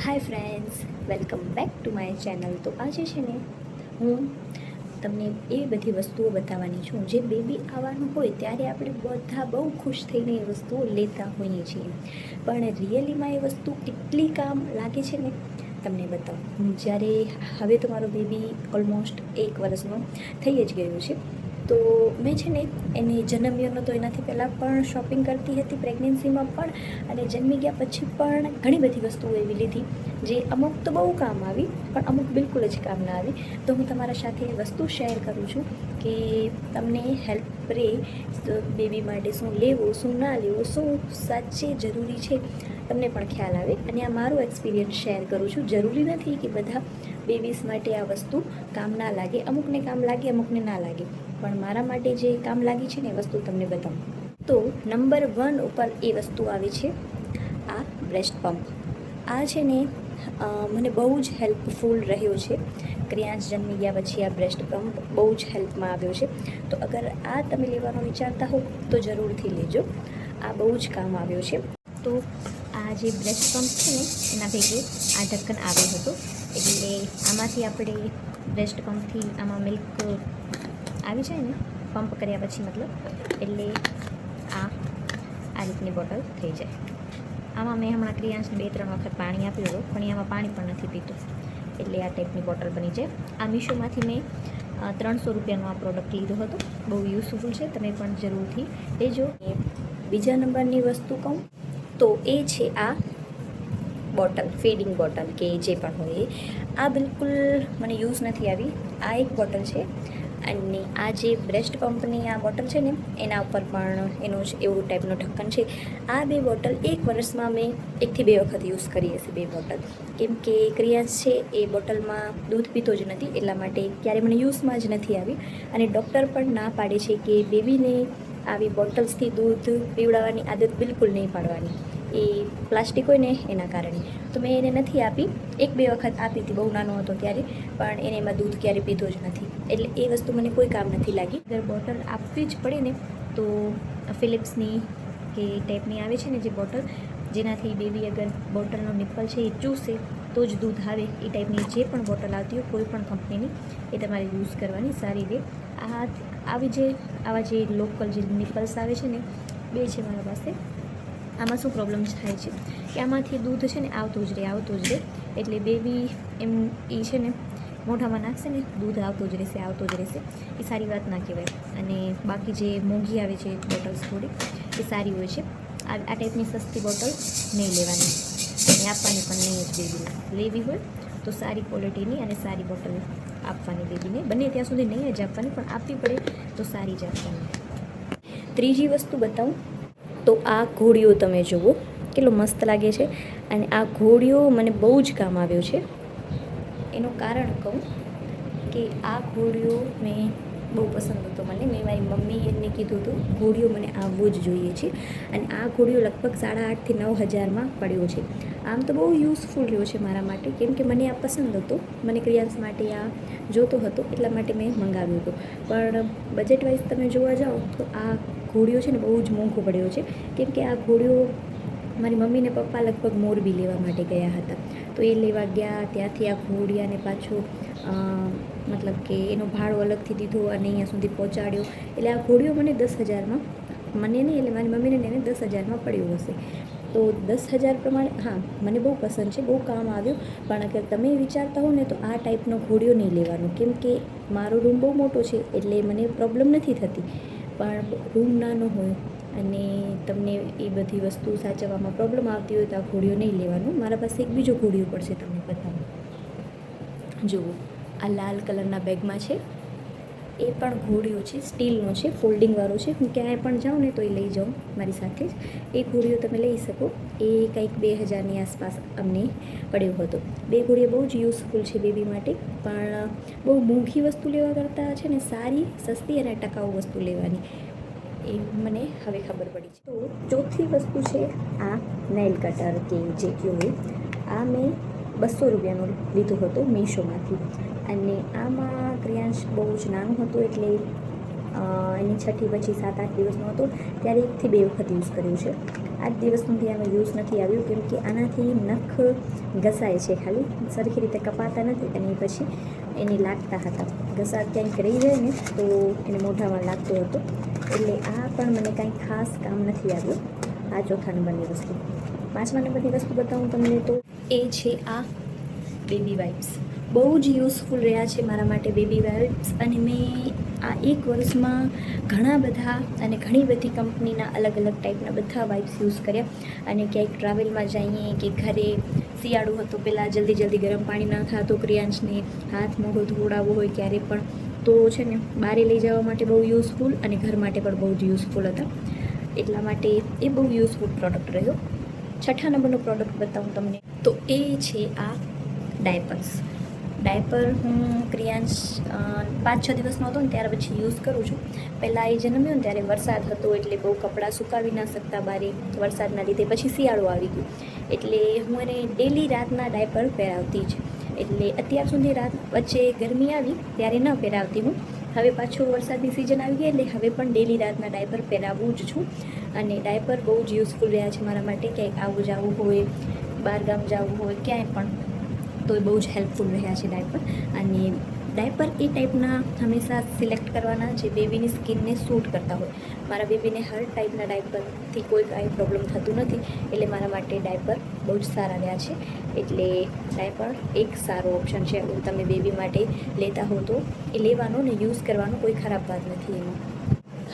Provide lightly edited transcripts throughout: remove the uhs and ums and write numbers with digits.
Hi friends, welcome back to my channel. તો આજે છે ને હું તમને એવી બધી વસ્તુઓ બતાવવાની છું જે બેબી આવવાનું હોય ત્યારે આપણે બધા બહુ ખુશ થઈને એ વસ્તુઓ લેતા હોઈએ છીએ, પણ રિયલીમાં એ વસ્તુ કેટલી કામ લાગે છે ને તમને બતાવું. જ્યારે હવે તો મારો બેબી ઓલમોસ્ટ 1 વર્ષનો થઈ જ ગયો છે, તો મેં છે ને એને જન્મ્યો નહોતો એનાથી પહેલાં પણ શોપિંગ કરતી હતી, પ્રેગ્નન્સીમાં પણ અને જન્મી ગયા પછી પણ ઘણી બધી વસ્તુઓ એવી લીધી જે અમુક તો બહુ કામ આવી પણ અમુક બિલકુલ જ કામ ના આવી. તો હું તમારા સાથે એ વસ્તુ શેર કરું છું કે તમને હેલ્પ રહે બેબી માટે શું લેવું, શું ના લેવું, શું સાચે જરૂરી છે, તમને પણ ખ્યાલ આવે. અને આ મારો એક્સપિરિયન્સ શેર કરું છું. જરૂરી નથી કે બધા બેબીઝ માટે આ વસ્તુ કામ ના લાગે, અમુકને કામ લાગે, અમુકને ના લાગે, પણ મારા માટે જે કામ લાગી છે ને એ વસ્તુ તમને બતાવું. તો નંબર 1 ઉપર એ વસ્તુ આવે છે આ બ્રેસ્ટ પમ્પ. આ છે ને મને બહુ જ હેલ્પફુલ રહ્યો છે. ક્રિયાંશ જન્મી ગયા પછી આ બ્રેસ્ટ પમ્પ બહુ જ હેલ્પમાં આવ્યો છે. તો અગર આ તમે લેવાનો વિચારતા હો તો જરૂરથી લેજો, આ બહુ જ કામ આવ્યો છે. તો આ જે બ્રેસ્ટ પમ્પ છે ને એના ભેગે આ ઢક્કન આવ્યો હતો, એટલે આમાંથી આપણે બ્રેસ્ટ પમ્પથી આમાં મિલ્ક આવી જાય ને પંપ કર્યા પછી, મતલબ એટલે આ રીતની બોટલ થઈ જાય. આમાં મેં હમણાં ક્રિયાંશને 2-3 વખત પાણી આપ્યું હતું, પણ આમાં પાણી પણ નથી પીતું, એટલે આ ટાઈપની બોટલ બની જાય. આ મીશોમાંથી મેં 300 રૂપિયાનો આ પ્રોડક્ટ લીધો હતો. બહુ યુઝફુલ છે, તમે પણ જરૂરથી લેજો. બીજા નંબરની વસ્તુ કહું તો એ છે આ બોટલ, ફીડિંગ બોટલ કે જે પણ હોય એ. આ બિલકુલ મને યુઝ નથી આવી. આ એક બોટલ છે અને આ જે બ્રેસ્ટ પમ્પની આ બોટલ છે ને એના ઉપર પણ એનું જ એવું ટાઈપનું ઢક્કન છે. આ 2 બોટલ 1 વર્ષમાં મેં 1 થી 2 વખત યુઝ કરી હશે 2 બોટલ, કેમ કે ક્રિયાંશ છે એ બોટલમાં દૂધ પીતો જ નથી, એટલા માટે ક્યારે મને યુઝમાં જ નથી આવી. અને ડૉક્ટર પણ ના પાડે છે કે બેબીને આવી બોટલ્સથી દૂધ પીવડાવવાની આદત બિલકુલ નહીં પાડવાની, એ પ્લાસ્ટિક હોય ને એના કારણે. તો મેં એને નથી આપી. 1-2 વખત આપી હતી, બહુ નાનો હતો ત્યારે, પણ એને એમાં દૂધ ક્યારે પીધો જ નથી, એટલે એ વસ્તુ મને કોઈ કામ નથી લાગી. અગર બોટલ આપવી જ પડે ને તો ફિલિપ્સની કે ટાઈપની આવે છે ને જે બોટલ, જેનાથી બેબી અગર બોટલનો નિપ્પલ છે એ ચૂસે તો જ દૂધ આવે, એ ટાઈપની જે પણ બોટલ આવતી હોય કોઈ પણ કંપનીની એ તમારે યુઝ કરવાની, સારી રહે. આવા જે લોકલ જે નિપ્પલ્સ આવે છે ને 2 છે મારા પાસે. આમાં શું પ્રોબ્લેમ થાય છે કે આમાંથી દૂધ છે ને આવતું જ રહે, એટલે બેબી એમ એ છે ને મોઢામાં નાખશે ને દૂધ આવતું જ રહેશે. એ સારી વાત ના કહેવાય. અને બાકી જે મોંઘી આવે છે બોટલ્સ થોડી એ સારી હોય છે. આ ટાઈપની સસ્તી બોટલ નહીં લેવાની અને આપવાની પણ નહીં જ બેબીને. લેવી હોય તો સારી ક્વોલિટીની અને સારી બોટલ આપવાની બેબીને. બને ત્યાં સુધી નહીં જ આપવાની, પણ આપવી પડે તો સારી જ આપવાની. ત્રીજી વસ્તુ બતાવું તો આ ઘોડિયો તમે જુઓ કેટલો મસ્ત લાગે છે, અને આ ઘોડિયો મને બહુ જ કામ આવ્યો છે. એનું કારણ કહું કે આ ઘોડિયો મેં બહુ પસંદ હતો મને. મેં મારી મમ્મી એને કીધું હતું ઘોડિયો મને આવવો જ જોઈએ છે, અને આ ઘોડિયો લગભગ 8,500 થી 9,000માં પડ્યો છે. આમ તો બહુ યુઝફુલ રહ્યો છે મારા માટે, કેમ કે મને આ પસંદ હતો, મને ક્રિયાંશ માટે આ જોતો હતો, એટલા માટે મેં મંગાવ્યો હતો. પણ બજેટ વાઇઝ તમે જોવા જાઓ તો આ ઘોડિયો છે ને બહુ જ મોંઘો પડ્યો છે, કેમ કે આ ઘોડિયો મારી મમ્મીને પપ્પા લગભગ મોરબી લેવા માટે ગયા હતા, તો એ લેવા ગયા, ત્યાંથી આ ઘોડિયાને પાછું મતલબ કે એનો ભાડો અલગથી દીધો અને અહીંયા સુધી પહોંચાડ્યો. એટલે આ ઘોડિયો મને 10,000માં, મને નહીં એટલે મારી મમ્મીને એને 10,000માં પડ્યો હશે. તો 10,000 પ્રમાણે હા મને બહુ પસંદ છે, બહુ કામ આવ્યો. પણ અગર તમે વિચારતા હો ને તો આ ટાઈપનો ઘોડિયો નહીં લેવાનો, કેમ કે મારો રૂમ બહુ મોટો છે એટલે મને પ્રોબ્લેમ નથી થતી, પણ રૂમ નાનો હોય અને તમને એ બધી વસ્તુ સાચવવામાં પ્રોબ્લેમ આવતી હોય તો આ ઘોડિયો નહીં લેવાનો. મારા પાસે એક બીજો ઘોડિયો પડશે, તમને બતાવો. જુઓ, આ લાલ કલરના બેગમાં છે, એ પણ ઘોડિયો છે, સ્ટીલનો છે, ફોલ્ડિંગવાળો છે. હું ક્યાંય પણ જાઉં ને તો એ લઈ જાઉં મારી સાથે જ. એ ઘોડિયો તમે લઈ શકો. એ કંઈક 2,000ની આસપાસ અમને પડ્યો હતો. 2 ઘોડિયા બહુ જ યુઝફુલ છે બેબી માટે, પણ બહુ મોંઘી વસ્તુ લેવા કરતાં છે ને સારી, સસ્તી અને ટકાઉ વસ્તુ લેવાની, એ મને હવે ખબર પડી છે. તો ચોથી વસ્તુ છે આ નેઇલ કટર કે જે કહેવાય. આ મેં 200 રૂપિયાનો લીધો હતો મીશોમાંથી, અને આમાં ક્રિયાંશ બહુ જ નાનું હતું એટલે એની 6 થી પછી 7-8 દિવસનો હતો ત્યારે 1 થી 2 વખત યુઝ કર્યું છે. 8 દિવસનું આમાં યુઝ નથી આવ્યું કેમ કે આનાથી નખ ઘસાય છે, ખાલી સરખી રીતે કપાતા નથી અને પછી એને લાગતા હતા. ઘસા ક્યાંક રહી જાય ને તો એને મોઢામાં લાગતો હતો. એટલે આ પણ મને કાંઈ ખાસ કામ નથી આવ્યું. આ ચોથા નંબરની વસ્તુ. 5મા નંબરની વસ્તુ બતાવું તમને તો એ છે આ બેબી વાઇપ્સ. બહુ જ યુઝફુલ રહ્યા છે મારા માટે બેબી વાઇપ્સ. અને મેં આ 1 વર્ષમાં ઘણા બધા અને ઘણી બધી કંપનીના અલગ અલગ ટાઈપના બધા વાઇપ્સ યુઝ કર્યા. અને ક્યાંક ટ્રાવેલમાં જઈએ કે ઘરે શિયાળું હતું, પહેલાં જલ્દી ગરમ પાણી ન થતું, ક્રિયાંશને હાથ મોઢું ધોવડાવવું હોય ક્યારે પણ તો છે ને બહાર લઈ જવા માટે બહુ યુઝફુલ અને ઘર માટે પણ બહુ જ યુઝફુલ હતા. એટલા માટે એ બહુ યુઝફુલ પ્રોડક્ટ રહ્યો. 6થા નંબરનો પ્રોડક્ટ બતાવું તમને તો એ છે આ ડાયપર્સ. ડાયપર હું ક્રિયાંશ 5-6 દિવસનો હતો ને ત્યાર પછી યુઝ કરું છું. પહેલાં એ જન્મ્યો ને ત્યારે વરસાદ હતો એટલે બહુ કપડાં સુકાવી ના શકતા બારે વરસાદના લીધે. પછી શિયાળો આવી ગયો એટલે હું એને ડેલી રાતના ડાયપર પહેરાવતી જ. એટલે અત્યાર સુધી રાત વચ્ચે ગરમી આવી ત્યારે ન પહેરાવતી હું. હવે પાછું વરસાદની સિઝન આવી ગઈ એટલે હવે પણ ડેલી રાતના ડાયપર પહેરાવું જ છું. અને ડાયપર બહુ જ યુઝફુલ રહ્યા છે મારા માટે. ક્યાંક આવું જવું હોય, બહારગામ જવું હોય, ક્યાંય પણ તો એ બહુ જ હેલ્પફુલ રહ્યા છે ડાયપર. અને ડાયપર એ ટાઈપના હંમેશા સિલેક્ટ કરવાના જે બેબીની સ્કિનને સૂટ કરતા હોય. મારા બેબીને હર ટાઈપના ડાયપરથી કોઈ કાંઈ પ્રોબ્લેમ થતું નથી એટલે મારા માટે ડાયપર બહુ જ સારા રહ્યા છે. એટલે ડાયપર એક સારો ઓપ્શન છે. તમે બેબી માટે લેતા હો તો એ લેવાનો ને યુઝ કરવાનો કોઈ ખરાબ વાત નથી એમાં.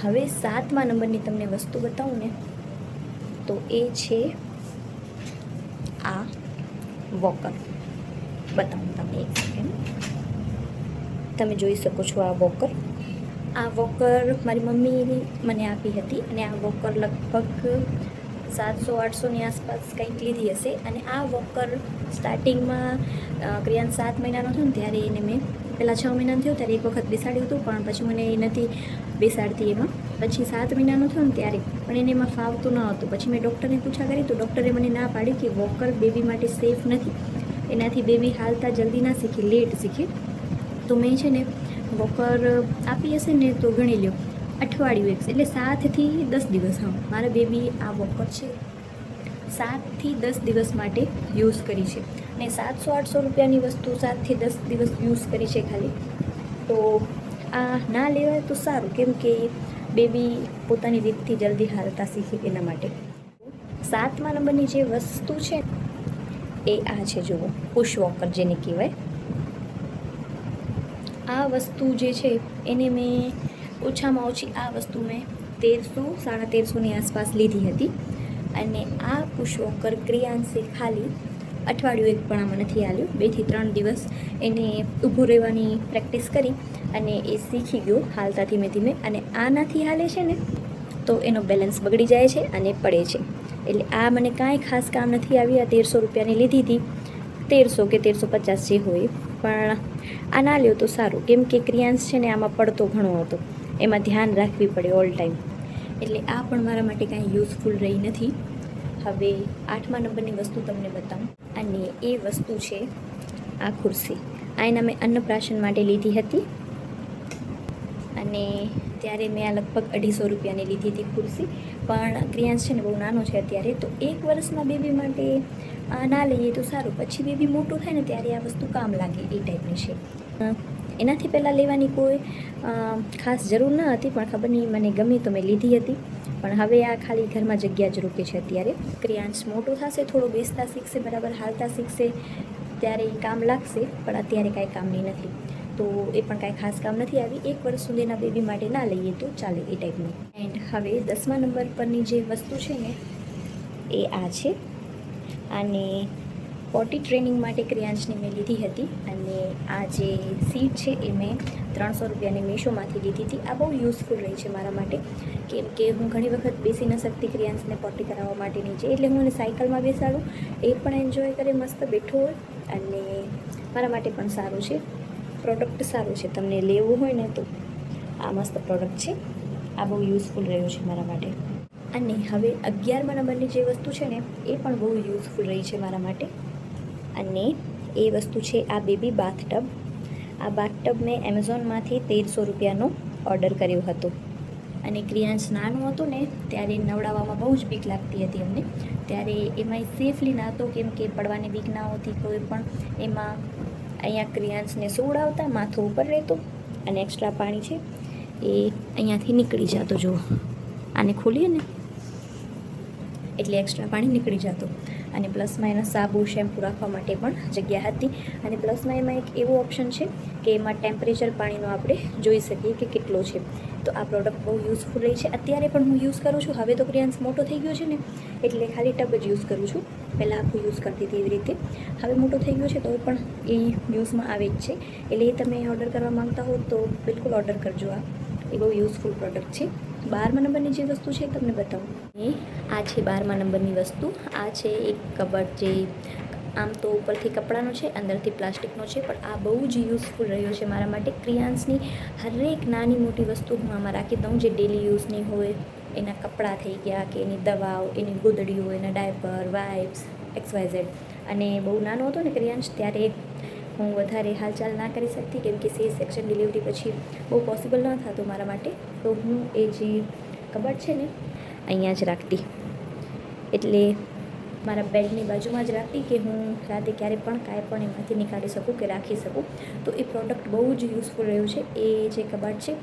હવે 7મા નંબરની તમને વસ્તુ બતાવું ને તો એ છે આ વોકર. બતાવું તમને એક સેકન્ડ. તમે જોઈ શકો છો આ વોકર. આ વોકર મારી મમ્મી મને આપી હતી અને આ વોકર લગભગ 700-800ની આસપાસ કંઈક લીધી હશે. અને આ વોકર સ્ટાર્ટિંગમાં ક્રિયાંશ 7 મહિનાનો થયો ને ત્યારે એને મેં પહેલાં 6 મહિનાનો થયો ત્યારે એક વખત બેસાડ્યું હતું પણ પછી મને એ નથી બેસાડતી એમાં. પછી 7 મહિનાનો થયો ને ત્યારે પણ એને એમાં ફાવતું ન હતું. પછી મેં ડૉક્ટરને પૂછા કરી તો ડૉક્ટરે મને ના પાડી કે વોકર બેબી માટે સેફ નથી. એનાથી બેબી હાલતા જલ્દી ના શીખે, લેટ શીખે. તો મેં છે ને વોકર આપી હશે ને તો ગણી લ્યો અઠવાડિયું એટલે 7 થી 10 દિવસ. હા, મારા બેબી આ વોકર છે 7 થી 10 દિવસ માટે યુઝ કરી છે. ને 700-800 રૂપિયાની વસ્તુ 7 થી 10 દિવસ યુઝ કરી છે ખાલી. તો આ ના લેવાય તો સારું કેમ કે બેબી પોતાની રીતથી જલ્દી હાલતા શીખે એના માટે. 7મા નંબરની જે વસ્તુ છે એ આ છે, જુઓ, પુશ વોકર જેને કહેવાય. આ વસ્તુ જે છે એને મેં ઓછામાં ઓછી આ વસ્તુ મેં 1300-1350ની આસપાસ લીધી હતી. અને આ પુશ વોકર ક્રિયાંશે ખાલી અઠવાડિયું એક પણ આમાં નથી હાલ્યું. 2 થી 3 દિવસ એને ઊભું રહેવાની પ્રેક્ટિસ કરી અને એ શીખી ગયો હાલતા ધીમે ધીમે. અને આનાથી હાલે છે ને તો એનો બેલેન્સ બગડી જાય છે અને પડે છે. એટલે આ મને કાંઈ ખાસ કામ નથી આવી. આ 1300 રૂપિયાની લીધી હતી, 1300 કે 1350 જે હોય. પણ આ ના લ્યો તો સારું કેમ કે ક્રિયાંશ છે ને આમાં પડતો ઘણો હતો, એમાં ધ્યાન રાખવી પડે ઓલ ટાઈમ. એટલે આ પણ મારા માટે કાંઈ યુઝફુલ રહી નથી. હવે 8મા નંબરની વસ્તુ તમને બતાવું અને એ વસ્તુ છે આ ખુરશી. આ એના મેં અન્નપ્રાશન માટે લીધી હતી અને ત્યારે મેં આ લગભગ 250 રૂપિયાની લીધી હતી ખુરશી. પણ ક્રિયાંશ છે ને બહુ નાનો છે અત્યારે, તો 1 વર્ષના બેબી માટે ના લઈએ તો સારું. પછી બેબી મોટું થાય ને ત્યારે આ વસ્તુ કામ લાગે એ ટાઈપની છે. એનાથી પહેલાં લેવાની કોઈ ખાસ જરૂર ન હતી પણ ખબર નહીં મને ગમી તો મેં લીધી હતી. પણ હવે આ ખાલી ઘરમાં જગ્યા જ રોકે છે અત્યારે. ક્રિયાંશ મોટું થશે, થોડું બેસતા શીખશે, બરાબર હાલતા શીખશે ત્યારે એ કામ લાગશે. પણ અત્યારે કાંઈ કામની નથી તો એ પણ કાંઈ ખાસ કામ નથી આવી. 1 વર્ષ સુધીના બેબી માટે ના લઈએ તો ચાલે એ ટાઈપની. એન્ડ હવે 10મા નંબર પરની જે વસ્તુ છે ને એ આ છે. અને પોટી ટ્રેનિંગ માટે ક્રિયાંશની મેં લીધી હતી. અને આ જે સીટ છે એ મેં 300 રૂપિયાની મીશોમાંથી લીધી હતી. આ બહુ યુઝફુલ રહી છે મારા માટે કેમ કે હું ઘણી વખત બેસી ન શકતી ક્રિયાંશને પોટી કરાવવા માટે નીચે, એટલે હું એને સાયકલમાં બેસાડું, એ પણ એન્જોય કરે, મસ્ત બેઠો હોય. અને મારા માટે પણ સારું છે, પ્રોડક્ટ સારું છે. તમને લેવું હોય ને તો આ મસ્ત પ્રોડક્ટ છે. આ બહુ યુઝફુલ રહ્યું છે મારા માટે. અને હવે 11મા નંબરની જે વસ્તુ છે ને એ પણ બહુ યુઝફુલ રહી છે મારા માટે. અને એ વસ્તુ છે આ બેબી બાથટબ. આ બાથટબ મેં એમેઝોનમાંથી 1300 રૂપિયાનો ઓર્ડર કર્યો હતો. અને ક્રિયાંશ નાનું હતું ને ત્યારે નવડાવવામાં બહુ જ બીક લાગતી હતી અમને. ત્યારે એમાંય સેફલી ના હતો, કેમ કે પડવાની બીક ના હોતી કોઈ પણ. એમાં અહીંયા ક્રિયાંશને સુવડાવતા, માથું ઉપર રહેતું અને એક્સ્ટ્રા પાણી છે એ અહીંયાથી નીકળી જતું. જુઓ, આને ખોલીએ ને એટલે એક્સ્ટ્રા પાણી નીકળી જતું. અને પ્લસમાં એના સાબુ શેમ્પૂ રાખવા માટે પણ જગ્યા હતી. અને પ્લસમાં એમાં એક એવો ઓપ્શન છે કે એમાં ટેમ્પરેચર પાણીનો આપણે જોઈ શકીએ કે કેટલો છે. તો આ પ્રોડક્ટ બહુ યુઝફુલ રહી છે. અત્યારે પણ હું યુઝ કરું છું. હવે તો ક્રિયાંશ મોટો થઈ ગયો છે ને એટલે ખાલી ટબ જ યુઝ કરું છું. પહેલાં આખું યુઝ કરતી હતી એવી રીતે. હવે મોટો થઈ ગયો છે તો પણ એ યુઝમાં આવે જ છે. એટલે એ તમે ઓર્ડર કરવા માંગતા હો તો બિલકુલ ઓર્ડર કરજો. એ બહુ યુઝફુલ પ્રોડક્ટ છે. 12મા નંબરની જે વસ્તુ છે તમને બતાવું. એ આ છે 12મા નંબરની વસ્તુ. આ છે એક કબટ, જે આમ તો ઉપરથી કપડાનો છે, અંદરથી પ્લાસ્ટિકનો છે, પણ આ બહુ જ યુઝફુલ રહ્યો છે મારા માટે. ક્રિયાંશની હરેક નાની મોટી વસ્તુ હું આમાં રાખી દઉં, જે ડેલી યુઝની હોય. એના કપડાં થઈ ગયા કે એની દવાઓ, એની ગોદડીઓ, એના ડાયપર, વાઇપ્સ, XYZ. અને બહુ નાનો હતો ને ક્રિયાંશ, ત્યારે હું વધારે હાલચાલ ના કરી શકતી, કેમ કે C સેક્શન ડિલિવરી પછી બહુ પોસિબલ ન થતું મારા માટે. તો હું એ જે કબટ છે ને અહીંયા જ રાખતી. એટલે મારા બેડની બાજુમાં જ રાખતી કે હું રાતે ક્યારે પણ કાંઈ પણ એમાંથી નીકાળી શકું કે રાખી શકું. તો એ પ્રોડક્ટ બહુ જ યુઝફુલ રહ્યું છે. એ જે કબાટ છે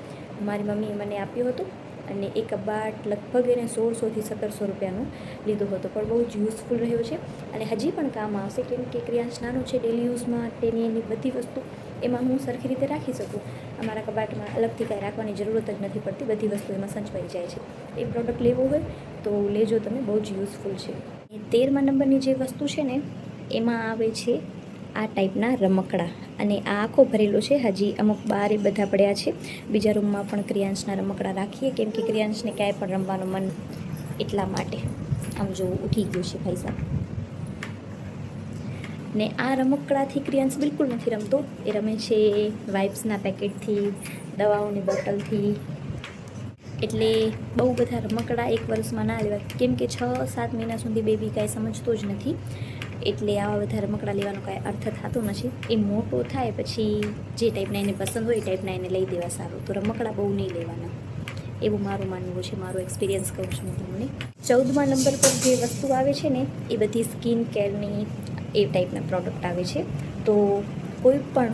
મારી મમ્મીએ મને આપ્યો હતો. અને એ કબાટ લગભગ એને 1600 થી 1700 રૂપિયાનો લીધો હતો, પણ બહુ જ યુઝફુલ રહ્યો છે. અને હજી પણ કામ આવશે, કેમ કે ક્રિયાંશ નાનું છે. ડેલી યુઝ માટેની એની બધી વસ્તુ એમાં હું સરખી રીતે રાખી શકું. અમારા કબાટમાં અલગથી કાંઈ રાખવાની જરૂરત જ નથી પડતી. બધી વસ્તુ એમાં સંચવાઈ જાય છે. એ પ્રોડક્ટ લેવો હોય તો લેજો તમે, બહુ જ યુઝફુલ છે. 13મા નંબરની જે વસ્તુ છે ને એમાં આવે છે આ ટાઈપના રમકડા. અને આ આખો ભરેલો છે. હજી અમુક બહાર બધા પડ્યા છે. બીજા રૂમમાં પણ ક્રિયાંશના રમકડા રાખીએ, કેમ કે ક્રિયાંશને ક્યાંય પણ રમવાનું મન, એટલા માટે. આમ જો ઉઠી ગયો છે ભાઈ સાહેબ. ને આ રમકડાથી ક્રિયાંશ બિલકુલ નથી રમતો. એ રમે છે વાઇપ્સના પેકેટથી, દવાઓની બોટલથી. એટલે બહુ બધા રમકડા એક વર્ષમાં ના લેવા, કેમ કે 6-7 મહિના સુધી બેબી કાંઈ સમજતો જ નથી. એટલે આવા બધા રમકડા લેવાનો કાંઈ અર્થ થતો નથી. એ મોટો થાય પછી જે ટાઈપના એને પસંદ હોય એ ટાઈપના એને લઈ દેવા સારું. તો રમકડા બહુ નહીં લેવાના, એવું મારું માનવું છે. મારો એક્સપિરિયન્સ કહું છું હું તમને. 14મા નંબર પર જે વસ્તુ આવે છે ને એ બધી સ્કિન કેરની એ ટાઈપના પ્રોડક્ટ આવે છે. તો કોઈ પણ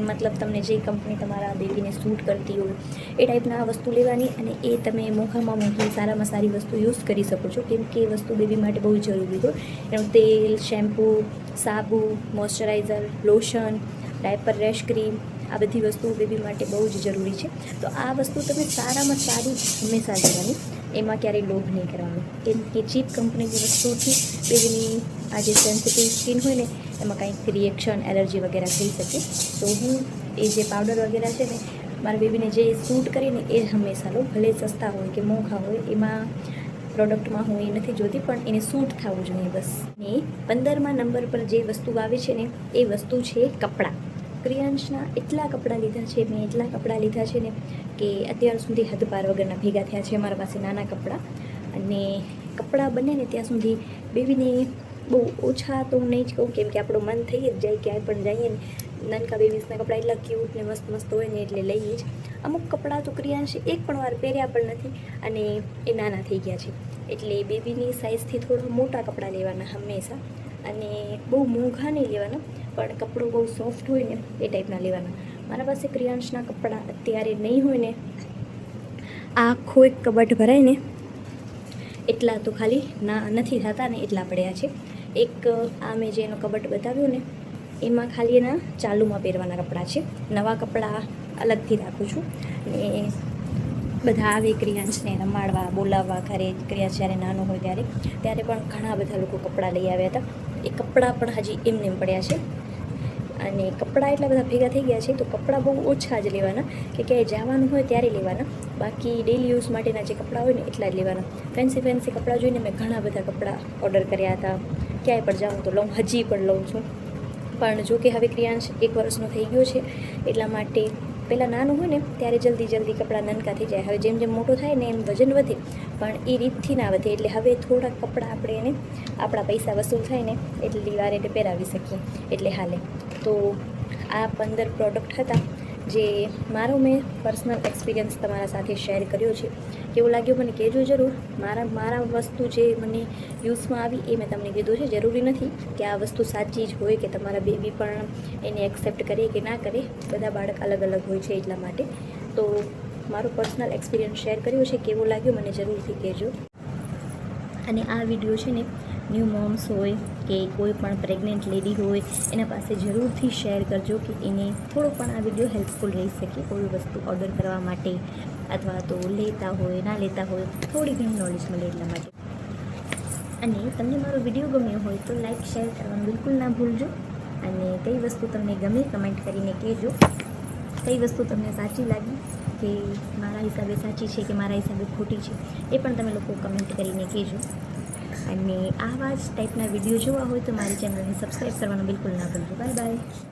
મતલબ તમને જે કંપની તમારા બેબીને સૂટ કરતી હોય એ ટાઈપના વસ્તુ લેવાની. અને એ તમે મોંઘામાં મોંઘી, સારામાં સારી વસ્તુ યુઝ કરી શકો છો, કેમ કે એ વસ્તુ બેબી માટે બહુ જરૂરી હોય. એનું તેલ, શેમ્પૂ, સાબુ, moisturiser, lotion, diaper rash cream, આ બધી વસ્તુઓ બેબી માટે બહુ જ જરૂરી છે. તો આ વસ્તુ તમે સારામાં સારી હંમેશા લેવાની. એમાં ક્યારેય લોભ નહીં કરવાનો, કેમ કે ચીપ કંપનીની વસ્તુથી બેબીની આ જે સેન્સિટિવ સ્કિન હોય ને એમાં કંઈક રિએક્શન, એલર્જી વગેરે થઈ શકે. તો હું એ જે પાવડર વગેરે છે ને મારા બેબીને જે સૂટ કરીને એ જ હંમેશા લઉં. ભલે સસ્તા હોય કે મોંઘા હોય, એમાં પ્રોડક્ટમાં હું એ નથી જોતી, પણ એને સૂટ થવું જોઈએ બસ. ને 15મા નંબર પર જે વસ્તુ આવે છે ને એ વસ્તુ છે કપડાં. ક્રિયાંશના એટલા કપડાં લીધા છે મેં, એટલા કપડાં લીધા છે ને કે અત્યાર સુધી હદ પાર વગરના ભેગા થયા છે મારા પાસે નાના કપડાં. અને કપડાં બને ને ત્યાં સુધી બેબીને બહુ ઓછા તો હું નહીં જ કહું, કેમ કે આપણું મન થઈ જ જાય ક્યાંય પણ જઈએ ને. નાનકા બેબીસના કપડાં એટલા ક્યુટ ને મસ્ત મસ્ત હોય ને એટલે લઈએ જ. અમુક કપડાં તો ક્રિયાંશે એક પણ વાર પહેર્યા પણ નથી અને એ નાના થઈ ગયા છે. એટલે બેબીની સાઇઝથી થોડા મોટા કપડાં લેવાના હંમેશા. અને બહુ મોંઘા નહીં લેવાના, પણ કપડું બહુ સોફ્ટ હોય ને એ ટાઈપના લેવાના. મારા પાસે ક્રિયાંશના કપડાં અત્યારે નહીં હોય ને, આખો એક કબટ ભરાય ને એટલા તો ખાલી ના નથી થતા ને એટલા પડ્યા છે. એક આ મેં જે એનો કબટ બતાવ્યું ને એમાં ખાલી એના ચાલુમાં પહેરવાના કપડાં છે. નવા કપડાં અલગથી રાખું છું. ને બધા આવે ક્રિયાંશને રમાડવા, બોલાવવા ઘરે. ક્રિયાંશ જ્યારે નાનો હોય ત્યારે પણ ઘણા બધા લોકો કપડાં લઈ આવ્યા હતા. એ કપડાં પણ હજી એમને એમ પડ્યા છે. અને કપડાં એટલા બધા ભેગા થઈ ગયા છે તો કપડાં બહુ ઓછા જ લેવાના, કે ક્યાંય જવાનું હોય ત્યારે લેવાના. બાકી ડેલી યુઝ માટેના જે કપડાં હોય ને એટલા જ લેવાના. ફેન્સી કપડાં જોઈને મેં ઘણા બધા કપડાં ઓર્ડર કર્યા હતા. ક્યાંય પણ જાઉં તો લઉં, હજી પણ લઉં છું. પણ જો કે હવે ક્રિયાંશ 1 વર્ષનો થઈ ગયો છે એટલા માટે પહેલાં નાનું હોય ને ત્યારે જલ્દી કપડાં નાનકા થઈ જાય. હવે જેમ જેમ મોટો થાય ને એમ વજન વધે, પણ એ રીતથી ના વધે. એટલે હવે થોડાક કપડાં આપણે એને આપણા પૈસા વસૂલ થાય ને એટલી વાર એને પહેરાવી શકીએ એટલે હાલે. તો આ 15 પ્રોડક્ટ હતા જે મારો મેં પર્સનલ એક્સપિરિયન્સ તમારા સાથે શેર કર્યો છે. કેવું લાગ્યું મને કહેજો જરૂર. મારા વસ્તુ જે મને યુઝમાં આવી એ મેં તમને કીધું છે. જરૂરી નથી કે આ વસ્તુ સાચી જ હોય કે તમારા બેબી પણ એને એક્સેપ્ટ કરે કે ના કરે. બધા બાળક અલગ અલગ હોય છે, એટલા માટે. તો મારો પર્સનલ એક્સપિરિયન્સ શેર કર્યો છે. કેવું લાગ્યું મને જરૂરથી કહેજો. અને આ વિડીયો છે ને ન્યૂ મોમ્સ હોય કે કોઈ પણ પ્રેગ્નન્ટ લેડી હોય એના પાસે જરૂરથી શેર કરજો કે એને થોડો પણ આ વિડીયો હેલ્પફુલ રહી શકે કોઈ વસ્તુ ઓર્ડર કરવા માટે, અથવા તો લેતા હોય ના લેતા હોય થોડી ઘણી નોલેજ મળે એટલા માટે. અને તમને મારો વિડીયો ગમ્યો હોય તો લાઈક શેર કરવાનું બિલકુલ ના ભૂલજો. અને કઈ વસ્તુ તમને ગમે કમેન્ટ કરીને કહેજો. કઈ વસ્તુ તમને સાચી લાગી કે મારા હિસાબે સાચી છે કે મારા હિસાબે ખોટી છે એ પણ તમે લોકો કમેન્ટ કરીને કહેજો. અને આવા જ ટાઈપના વિડીયો જોવા હોય તો મારી ચેનલને સબસ્ક્રાઈબ કરવાનું બિલકુલ ના ભૂલજો. Bye bye.